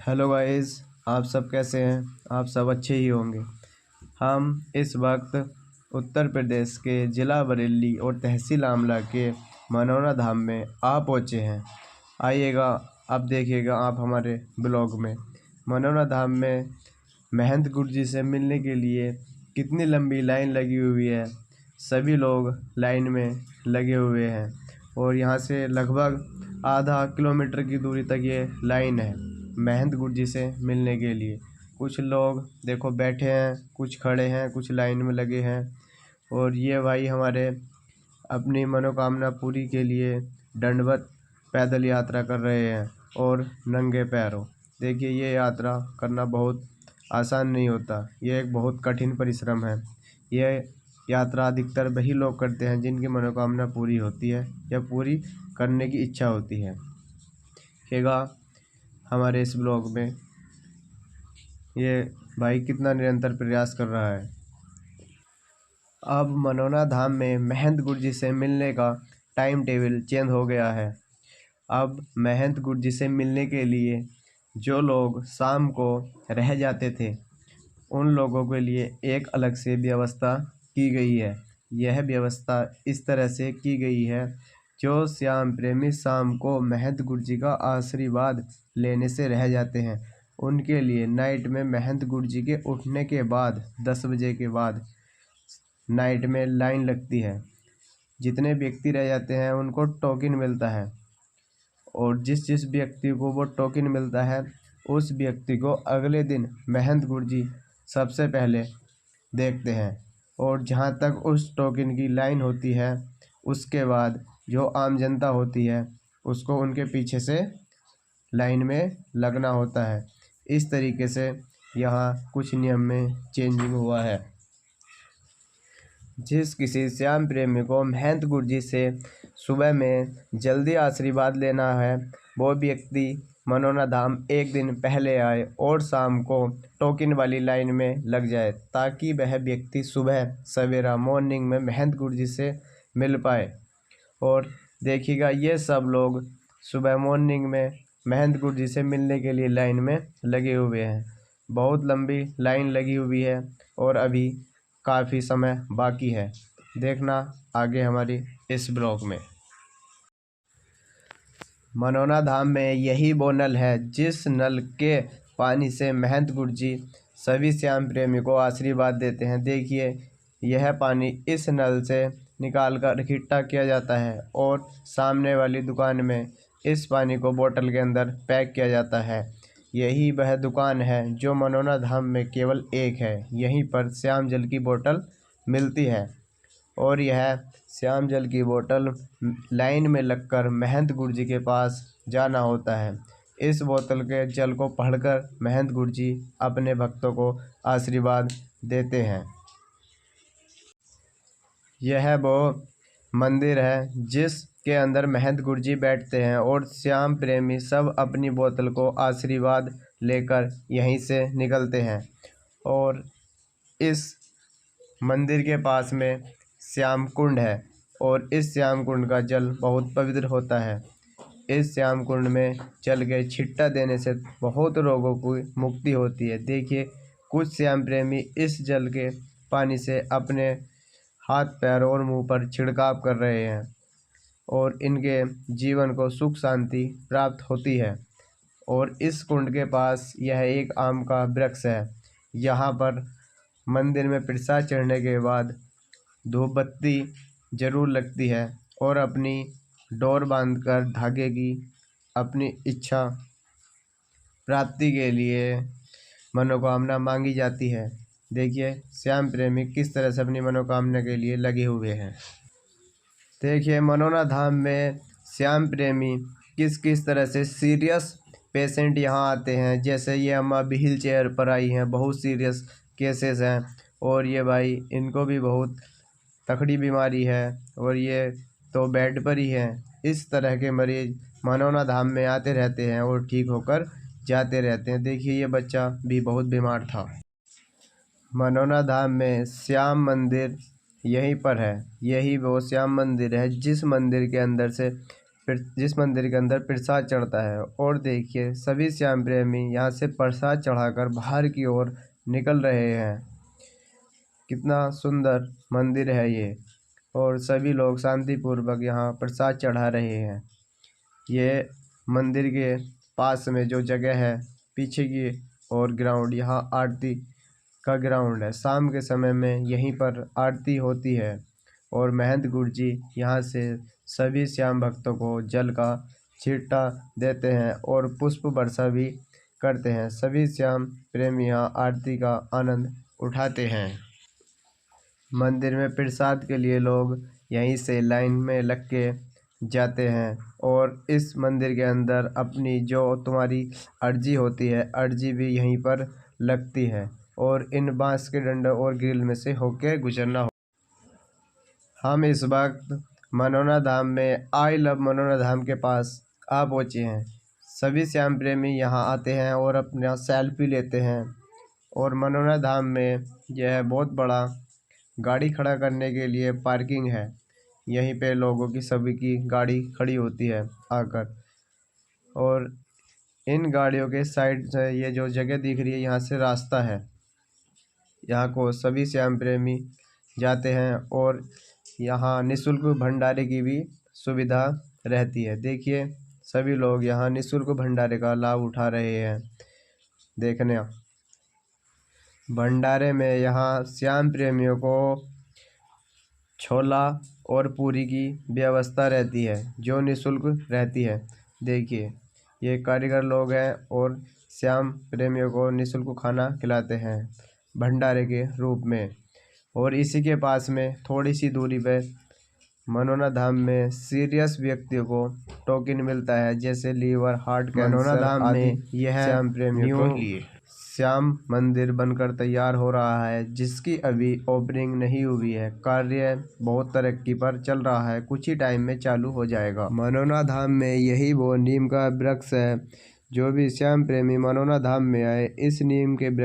Hello guys, आप सब कैसे हैं। आप सब अच्छे ही होंगे। हम इस वक्त उत्तर प्रदेश के ज़िला बरेली और तहसील आमला के मनौरा धाम में आ पहुँचे हैं। आइएगा, अब देखिएगा आप हमारे ब्लॉग में। मनौरा धाम में महंत गुरुजी से मिलने के लिए कितनी लंबी लाइन लगी हुई है। सभी लोग लाइन में लगे हुए हैं और यहाँ से लगभग आधा किलोमीटर की दूरी तक ये लाइन है महंत गुरुजी से मिलने के लिए। कुछ लोग देखो बैठे हैं, कुछ खड़े हैं, कुछ लाइन में लगे हैं। और ये भाई हमारे अपनी मनोकामना पूरी के लिए दंडवत पैदल यात्रा कर रहे हैं और नंगे पैरों। देखिए, ये यात्रा करना बहुत आसान नहीं होता, ये एक बहुत कठिन परिश्रम है। ये यात्रा अधिकतर वही लोग करते हैं जिनकी मनोकामना पूरी होती है या पूरी करने की इच्छा होती है। देखिएगा हमारे इस ब्लॉग में ये भाई कितना निरंतर प्रयास कर रहा है। अब मनौरा धाम में महंत गुरुजी से मिलने का टाइम टेबल चेंज हो गया है। अब महंत गुरुजी से मिलने के लिए जो लोग शाम को रह जाते थे उन लोगों के लिए एक अलग से व्यवस्था की गई है। यह व्यवस्था इस तरह से की गई है, जो श्याम प्रेमी शाम को महंत गुरुजी का आशीर्वाद लेने से रह जाते हैं उनके लिए नाइट में महंत गुरुजी के उठने के बाद 10 बजे के बाद नाइट में लाइन लगती है। जितने व्यक्ति रह जाते हैं उनको टोकन मिलता है और जिस जिस व्यक्ति को वो टोकन मिलता है उस व्यक्ति को अगले दिन महंत गुरुजी सबसे पहले देखते हैं। और जहाँ तक उस टोकन की लाइन होती है उसके बाद जो आम जनता होती है उसको उनके पीछे से लाइन में लगना होता है। इस तरीके से यहाँ कुछ नियम में चेंजिंग हुआ है। जिस किसी श्याम प्रेमी को महंत गुरुजी से सुबह में जल्दी आशीर्वाद लेना है वो व्यक्ति मनौरा धाम एक दिन पहले आए और शाम को टोकन वाली लाइन में लग जाए, ताकि वह व्यक्ति सुबह सवेरा मॉर्निंग में महंत गुरुजी से मिल पाए। और देखिएगा ये सब लोग सुबह मॉर्निंग में महंत गुरुजी से मिलने के लिए लाइन में लगे हुए हैं। बहुत लंबी लाइन लगी हुई है और अभी काफ़ी समय बाकी है। देखना आगे हमारी इस ब्लॉग में। मनौरा धाम में यही वो नल है जिस नल के पानी से महंत गुरुजी सभी श्याम प्रेमी को आशीर्वाद देते हैं। देखिए, यह पानी इस नल से निकाल कर इकट्ठा किया जाता है और सामने वाली दुकान में इस पानी को बोतल के अंदर पैक किया जाता है। यही वह दुकान है जो मनौरा धाम में केवल एक है। यहीं पर श्याम जल की बोतल मिलती है और यह श्याम जल की बोतल लाइन में लगकर महंत गुरुजी के पास जाना होता है। इस बोतल के जल को पढ़कर महंत गुरुजी अपने भक्तों को आशीर्वाद देते हैं। यह वो मंदिर है जिसके अंदर महंत गुरुजी बैठते हैं और श्याम प्रेमी सब अपनी बोतल को आशीर्वाद लेकर यहीं से निकलते हैं। और इस मंदिर के पास में श्याम कुंड है और इस श्याम कुंड का जल बहुत पवित्र होता है। इस श्याम कुंड में चल के छिट्टा देने से बहुत रोगों की मुक्ति होती है। देखिए, कुछ श्याम प्रेमी इस जल के पानी से अपने हाथ पैर और मुंह पर छिड़काव कर रहे हैं और इनके जीवन को सुख शांति प्राप्त होती है। और इस कुंड के पास यह एक आम का वृक्ष है। यहाँ पर मंदिर में प्रसाद चढ़ने के बाद धूप बत्ती जरूर लगती है और अपनी डोर बांधकर धागे की अपनी इच्छा प्राप्ति के लिए मनोकामना मांगी जाती है। देखिए, श्याम प्रेमी किस तरह से अपनी मनोकामना के लिए लगे हुए हैं। देखिए, मनौरा धाम में श्याम प्रेमी किस किस तरह से सीरियस पेशेंट यहाँ आते हैं। जैसे ये अम्मा व्हील चेयर पर आई हैं, बहुत सीरियस केसेस हैं और ये भाई इनको भी बहुत तकड़ी बीमारी है और ये तो बेड पर ही हैं। इस तरह के मरीज मनौरा धाम में आते रहते हैं और ठीक होकर जाते रहते हैं। देखिए, ये बच्चा भी बहुत बीमार था। मनौरा धाम में श्याम मंदिर यहीं पर है। यही वो श्याम मंदिर है जिस मंदिर के अंदर से जिस मंदिर के अंदर प्रसाद चढ़ता है। और देखिए सभी श्याम प्रेमी यहाँ से प्रसाद चढ़ाकर बाहर की ओर निकल रहे हैं। कितना सुंदर मंदिर है ये, और सभी लोग शांतिपूर्वक यहाँ प्रसाद चढ़ा रहे हैं। ये मंदिर के पास में जो जगह है पीछे की और ग्राउंड, यहाँ आरती का ग्राउंड है। शाम के समय में यहीं पर आरती होती है और महंत गुरु जी यहाँ से सभी श्याम भक्तों को जल का छींटा देते हैं और पुष्प वर्षा भी करते हैं। सभी श्याम प्रेमी यहाँ आरती का आनंद उठाते हैं। मंदिर में प्रसाद के लिए लोग यहीं से लाइन में लग के जाते हैं और इस मंदिर के अंदर अपनी जो तुम्हारी अर्जी होती है, अर्जी भी यहीं पर लगती है और इन बांस के डंडे और ग्रिल में से होके गुजरना हो। हम इस वक्त मनोना धाम में आई लव मनोना धाम के पास आ पहुँचे हैं। सभी श्याम प्रेमी यहाँ आते हैं और अपना सेल्फी लेते हैं। और मनोना धाम में यह बहुत बड़ा गाड़ी खड़ा करने के लिए पार्किंग है। यहीं पे लोगों की सभी की गाड़ी खड़ी होती है आकर। और इन गाड़ियों के साइड से ये जो जगह दिख रही है, यहाँ से रास्ता है। यहाँ को सभी श्याम प्रेमी जाते हैं और यहाँ निःशुल्क भंडारे की भी सुविधा रहती है। देखिए सभी लोग यहाँ निःशुल्क भंडारे का लाभ उठा रहे हैं। देखने भंडारे में यहाँ श्याम प्रेमियों को छोला और पूरी की व्यवस्था रहती है जो निःशुल्क रहती है। देखिए ये कारीगर लोग हैं और श्याम प्रेमियों को निःशुल्क खाना खिलाते हैं भंडारे के रूप में। और इसी के पास में थोड़ी सी दूरी पे मनोना धाम में सीरियस व्यक्तियों को टोकन मिलता है, जैसे लीवर, हार्ट कैंसर। मनोना धाम में यह श्याम प्रेमियों के लिए श्याम मंदिर बनकर तैयार हो रहा है, जिसकी अभी ओपनिंग नहीं हुई है। कार्य बहुत तरक्की पर चल रहा है, कुछ ही टाइम में चालू हो जाएगा। मनोना धाम में यही वो नीम का वृक्ष है। जो भी श्याम प्रेमी मनोना धाम में आए, इस नीम के वृक्ष